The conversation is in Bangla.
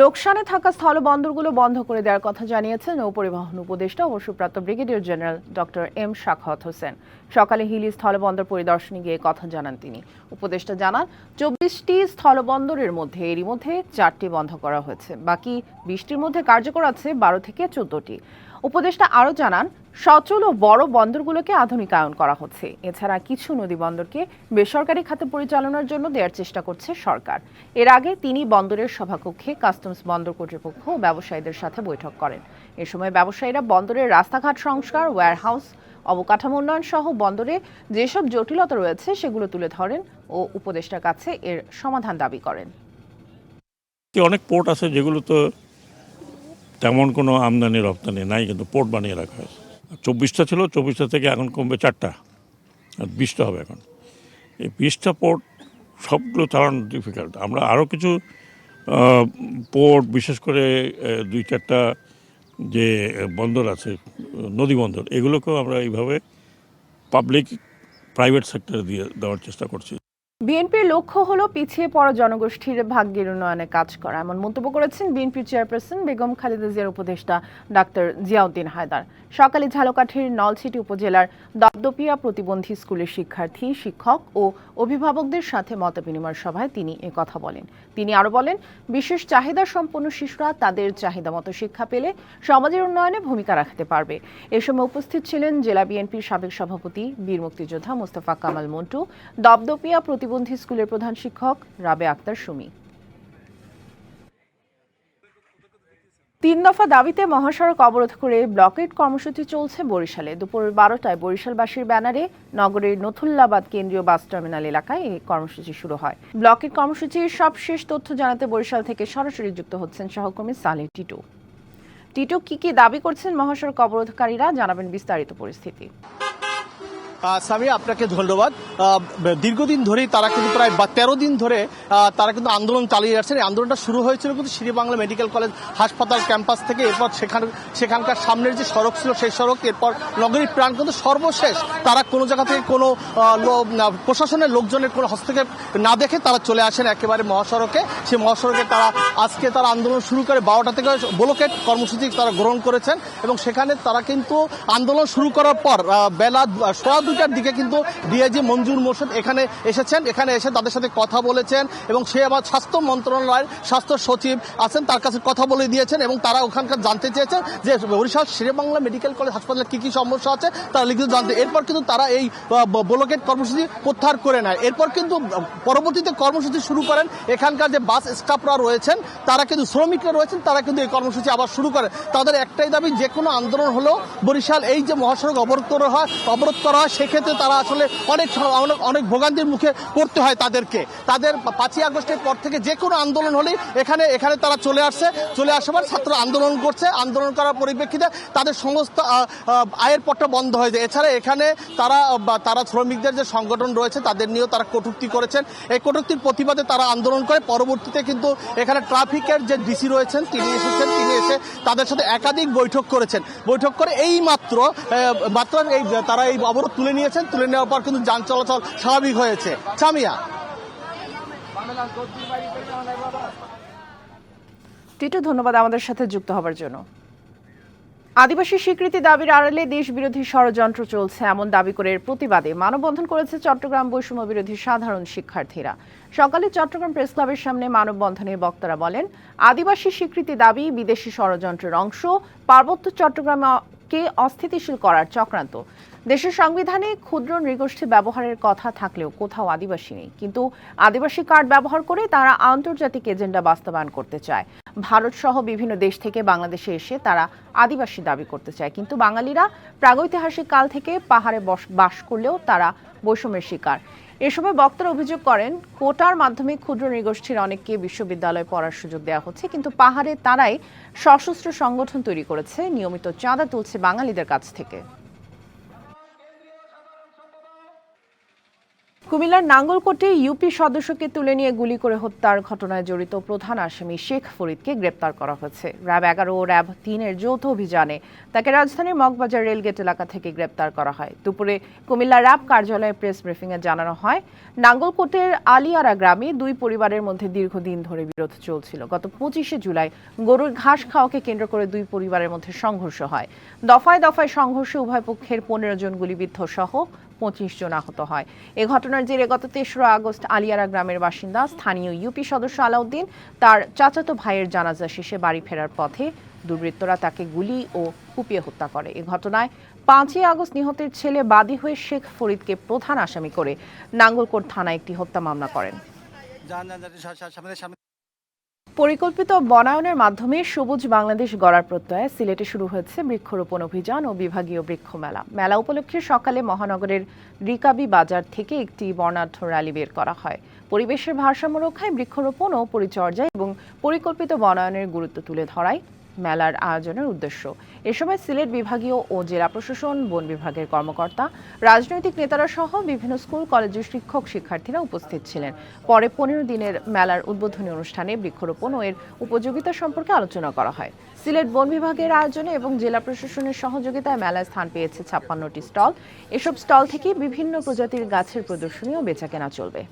লোকসানে থাকা স্থলবন্দরগুলো বন্ধ করে দেওয়ার কথা জানিয়েছেন নৌপরিবহন উপদেষ্টা অবসরপ্রাপ্ত brigadier general doctor M Sakhawat Hossain. সকালে হিলি স্থলবন্দর পরিদর্শনে গিয়ে কথা জানান তিনি। উপদেষ্টা জানান 24টি স্থলবন্দরের মধ্যে এরই মধ্যে 4টি বন্ধ করা হয়েছে, বাকি 20টির মধ্যে কার্যকর আছে 12 থেকে 14টি। উপদেষ্টা আরও জানান সচল ও বড় বন্দরগুলোকে আধুনিকায়ন করা হচ্ছে। এছাড়া কিছু নদী বন্দরকে বেসরকারি খাতে পরিচালনার জন্য দেওয়ার চেষ্টা করছে সরকার। এর আগে তিনি বন্দরের সভাকক্ষে কাস্টমস বন্দর কর্তৃপক্ষ ও ব্যবসায়ীদের সাথে বৈঠক করেন। এ সময় ব্যবসায়ীরা বন্দরের রাস্তাঘাট সংস্কার, ওয়্যারহাউস, অবকাঠামো উন্নয়ন সহ বন্দরে যেসব জটিলতা রয়েছে সেগুলো তুলে ধরেন ও উপদেষ্টার কাছে এর সমাধান দাবি করেন। অনেক পোর্ট আছে যেগুলো তো তেমন কোনো আমদানি রপ্তানি নাই, কিন্তু পোর্ট বানিয়ে রাখা হয়েছে। 24টা ছিল, 24টা থেকে এখন কমবে 4টা, আর 20টা হবে এখন। এই 20টা পোর্ট সবগুলো চালানো ডিফিকাল্ট। আমরা আরও কিছু পোর্ট, বিশেষ করে 2-4টা যে বন্দর আছে, নদী বন্দর, এগুলোকেও আমরা এইভাবে পাবলিক প্রাইভেট সেক্টরে দিয়ে দেওয়ার চেষ্টা করছি। বিএনপির লক্ষ্য হলো পিছিয়ে পড়া জনগোষ্ঠীর ভাগ্যের উন্নয়নে কাজ করা, এমন মন্তব্য করেছেন বিএনপির চেয়ারপারসন বেগম খালেদা জিয়ার উপদেষ্টা ডাক্তার জিয়াউদ্দিন হায়দার। সকালে ঝালকাঠির নলছিটি উপজেলার দপদপিয়া প্রতিবন্ধী স্কুলের শিক্ষার্থী, শিক্ষক ও অভিভাবকদের সাথে মতবিনিময় সভায় তিনি কথা বলেন। তিনি আরও বলেন, বিশেষ চাহিদা সম্পন্ন শিশুরা তাদের চাহিদা মতো শিক্ষা পেলে সমাজের উন্নয়নে ভূমিকা রাখতে পারবে। এ সময় উপস্থিত ছিলেন জেলা বিএনপির সাবেক সভাপতি বীর মুক্তিযোদ্ধা মোস্তফা কামাল মন্টু, দপদপিয়া প্রতিবন্ধী স্কুলের প্রধান শিক্ষক রাবে আক্তার সুমি। 3 দফা দাবিতে মহাসড়ক অবরোধ করে ব্লকেট কর্মসূচি চলছে বরিশালে। দুপুর 12টায় বরিশালবাসীর ব্যানারে নগরের নথুল্লাবাদ কেন্দ্রীয় বাস টার্মিনাল এলাকায় এই কর্মসূচি শুরু হয়। ব্লকেট কর্মসূচির সবশেষ তথ্য জানাতে বরিশাল থেকে সরাসরি যুক্ত হচ্ছেন সহকর্মী সালেহ টিটু। টিটু, কি দাবি করছেন মহাসড়ক অবরোধকারীরা, জানাবেন বিস্তারিত পরিস্থিতি। সামিয়া, আপনাকে ধন্যবাদ। দীর্ঘদিন ধরেই তারা কিন্তু প্রায় 13 দিন ধরে তারা কিন্তু আন্দোলন চালিয়ে যাচ্ছেন। এই আন্দোলনটা শুরু হয়েছিল কিন্তু শেরেবাংলা মেডিকেল কলেজ হাসপাতাল ক্যাম্পাস থেকে। এরপর সেখানকার সামনের যে সড়ক ছিল সেই সড়ক, এরপর নগরীর প্রাণ, কিন্তু সর্বশেষ তারা কোনো জায়গা থেকে কোনো প্রশাসনের লোকজনের কোনো হস্তক্ষেপ না দেখে তারা চলে আসেন একেবারে মহাসড়কে। সেই মহাসড়কে আজকে তারা আন্দোলন শুরু করে 12টা থেকে ব্লকেট কর্মসূচি তারা গ্রহণ করেছেন। এবং সেখানে তারা কিন্তু আন্দোলন শুরু করার পর বেলা 2:15টার দিকে কিন্তু ডিআইজি মঞ্জুর মোর্শেদ এখানে এসেছেন। এখানে এসে তাদের সাথে কথা বলেছেন এবং সে আবার স্বাস্থ্য মন্ত্রণালয়ের স্বাস্থ্য সচিব আছেন, তার কাছে কথা বলে দিয়েছেন। এবং তারা ওখানকার জানতে চেয়েছেন যে বরিশাল শেরেবাংলা মেডিকেল কলেজ হাসপাতালে কি সমস্যা আছে তারা লিখিত জানতে। এরপর কিন্তু তারা এই ব্লকেট কর্মসূচি প্রত্যাহার করে নেয়। এরপর কিন্তু পরবর্তীতে কর্মসূচি শুরু করেন এখানকার যে বাস স্টাফরা রয়েছেন, তারা কিন্তু শ্রমিকরা রয়েছেন, তারা কিন্তু এই কর্মসূচি আবার শুরু করে। তাদের একটাই দাবি, যে কোনো আন্দোলন হলেও বরিশাল এই যে মহাসড়ক অবরোধ করা হয় সেক্ষেত্রে তারা আসলে অনেক ভোগান্তির মুখে পড়তে হয় তাদেরকে। তাদের 5ই আগস্টের পর থেকে যে কোনো আন্দোলন হলে এখানে তারা চলে আসার ছাত্র আন্দোলন করছে। আন্দোলন করার পরিপ্রেক্ষিতে তাদের সমস্ত আয়ের পথটা বন্ধ হয়ে যায়। এছাড়া এখানে তারা শ্রমিকদের যে সংগঠন রয়েছে তাদের নিয়েও তারা কটূক্তি করেছেন। এই কটূক্তির প্রতিবাদে তারা আন্দোলন করে। পরবর্তীতে কিন্তু এখানে ট্রাফিকের যে ডিসি রয়েছেন তিনি এসে তাদের সাথে একাধিক বৈঠক করে এই মাত্র তারা এই অবরোধ তুলে নেওয়ার পর কিন্তু যান চলাচল স্বাভাবিক হয়েছে। সামিয়া, টিটু, ধন্যবাদ আমাদের সাথে যুক্ত হবার জন্য। আদিবাসী স্বীকৃতি দাবির আড়ালে দেশ বিরোধী ষড়যন্ত্র চলছে এমন দাবি করে প্রতিবাদে মানববন্ধন করেছে চট্টগ্রাম বৈষম্য বিরোধী সাধারণ শিক্ষার্থীরা। সকালে চট্টগ্রাম প্রেস ক্লাবের সামনে মানববন্ধনে বক্তারা বলেন, আদিবাসী স্বীকৃতি দাবি বিদেশি ষড়যন্ত্রের অংশ, পার্বত্য চট্টগ্রামকে অস্থিতিশীল করার চক্রান্ত। দেশের সংবিধানে ক্ষুদ্র নৃগোষ্ঠী ব্যবহারের কথা থাকলেও কোথাও আদিবাসী নেই, কিন্তু আদিবাসী কার্ড ব্যবহার করে তারা আন্তর্জাতিক এজেন্ডা বাস্তবায়ন করতে চায়। ভারত সহ বিভিন্ন দেশ থেকে বাংলাদেশে এসে তারা আদিবাসী দাবি করতে চায়, কিন্তু বাঙালিরা প্রাগৈতিহাসিক কাল থেকে পাহাড়ে বাস করলেও তারা বৈষম্যের শিকার। এ সময় বক্তারা অভিযোগ করেন, কোটার মাধ্যমে ক্ষুদ্র নৃগোষ্ঠীর অনেককে বিশ্ববিদ্যালয়ে পড়ার সুযোগ দেওয়া হচ্ছে, কিন্তু পাহাড়ে তারাই সশস্ত্র সংগঠন তৈরি করেছে, নিয়মিত চাঁদা তুলছে বাঙালিদের কাছ থেকে। কুমিল্লার নাঙ্গলকোটে ইউপি সদস্যকে তুলে নিয়ে গুলি করে হত্যার ঘটনায় জড়িত প্রধান আসামি শেখ ফরিদকে গ্রেপ্তার করা হয়েছে। র্যাব 11 ও র্যাব 3-এর যৌথ অভিযানে তাকে রাজধানীর মগবাজার রেলগেট এলাকা থেকে গ্রেপ্তার করা হয়। দুপুরে কুমিল্লা র্যাব কার্যালয়ে প্রেস ব্রিফিংয়ে জানানো হয়, নাঙ্গলকোটের আলিয়ারা গ্রামে দুই পরিবারের মধ্যে দীর্ঘদিন ধরে বিরোধ চলছিল। গত 25শে জুলাই গরুর ঘাস খাওয়াকে কেন্দ্র করে দুই পরিবারের মধ্যে সংঘর্ষ হয়। দফায় দফায় সংঘর্ষে উভয় পক্ষের 15 জন গুলিবিদ্ধ সহ 25 জন আহত হয়। এ ঘটনার জেরে গত 3রা আগস্ট আলিয়ারা গ্রামের বাসিন্দা স্থানীয় ইউপি সদস্য আলাউদ্দিন তার চাচাতো ভাইয়ের জানাজা শেষে বাড়ি ফেরার পথে দুর্বৃত্তরা তাকে গুলি ও কুপিয়ে হত্যা করে। এ ঘটনায় 5ই আগস্ট নিহতের ছেলে বাদী হয়ে শেখ ফরিদকে প্রধান আসামি করে নাঙ্গলকোট থানায় একটি হত্যা মামলা করেন। পরিকল্পিত বনায়নের মাধ্যমে সবুজ বাংলাদেশ গড়ার প্রত্যয়ে সিলেটে শুরু হয়েছে বৃক্ষরোপণ অভিযান ও বিভাগীয় বৃক্ষ মেলা। মেলা উপলক্ষে সকালে মহানগরের রিকাবি বাজার থেকে একটি বর্ণাঢ্য র্যালি বের করা হয়। পরিবেশের ভারসাম্য রক্ষায় বৃক্ষরোপণ ও পরিচর্যা এবং পরিকল্পিত বনায়নের গুরুত্ব তুলে ধরাই মেলার আয়োজনের উদ্দেশ্য। এ সময় সিলেট বিভাগীয় ও জেলা প্রশাসন, বন বিভাগের কর্মকর্তা, রাজনৈতিক নেতারা সহ বিভিন্ন স্কুল কলেজের শিক্ষক শিক্ষার্থীরা উপস্থিত ছিলেন। পরে 15 দিনের মেলার উদ্বোধনী অনুষ্ঠানে বৃক্ষরোপণ ও এর উপযোগিতা সম্পর্কে আলোচনা করা হয়। সিলেট বন বিভাগের আয়োজনে এবং জেলা প্রশাসনের সহযোগিতায় মেলায় স্থান পেয়েছে 56টি স্টল। এসব স্টল থেকে বিভিন্ন প্রজাতির গাছের প্রদর্শনী ও বেচাকেনা চলবে।